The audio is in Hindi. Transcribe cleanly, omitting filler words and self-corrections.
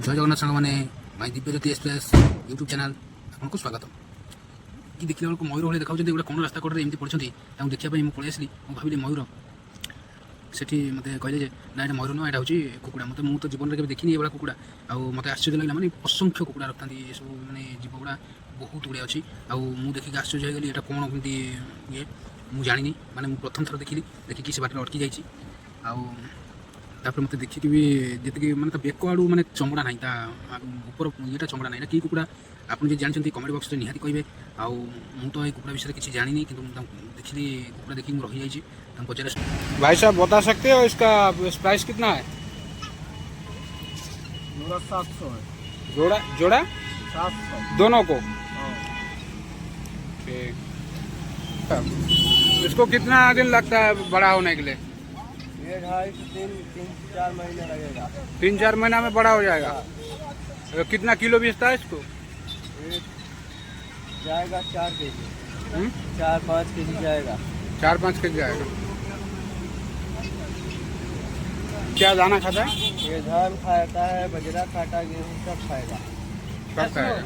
जय जगन्नाथ सांग मैंने माई दिव्यज्योति एक्सप्रेस यूट्यूब चैनल आपको स्वागत कि देखला बेलू मयूर भाई देखा गोटे कौन रास्ता कड़े एमती पड़ते देखा मुझे पलि आसली भाविली मयूर सेठी मत कहले ना ये मयूर नुह यहाँ हूँ कुकुड़ा मत मुझे जीवन में देखनी ये कुकुड़ा आउ मत आश्चर्य लगे मैंने असंख्य कुकुड़ा रखता ये सब मैंने जीव गुड़ा बहुत गुड़े अच्छी आउ देखिक आश्चर्य होगली यहाँ कौन कमी ये मुझे जानी मैंने प्रथम थर देखिकी से बाटर अटकी जाइए तापर मत देखिकी भी जी मैंने बेक आड़ू मैंने चमड़ा ना ऊपर ये चमड़ा ना कि कुकुड़ा आपन जो जानते कमेंट बॉक्स में निहाती कहे आउ मु तो ये कुकुड़ा विषय किसी जानी कि देखिली कुकुड़ा देखिए रही जाइए पचारे। भाई साहब बता सकते हो इसका प्राइस कितना है? 700 है। जोड़ा जोड़ा 700 दोनों को। हाँ। ठीक। इसको कितना दिन लगता है बड़ा होने के लिए? ये 2.5 से 3-4 महीने लगेगा। 3-4 महीना में बड़ा हो जाएगा। कितना किलो बेचता है इसको? ये जाएगा 4 केजी। 4-5 केजी जाएगा। 4-5 केजी जाएगा। क्या दाना खाता है? ये धान खाता है, बजरा खाता, गेहूँ सब खाएगा। सब खाएगा।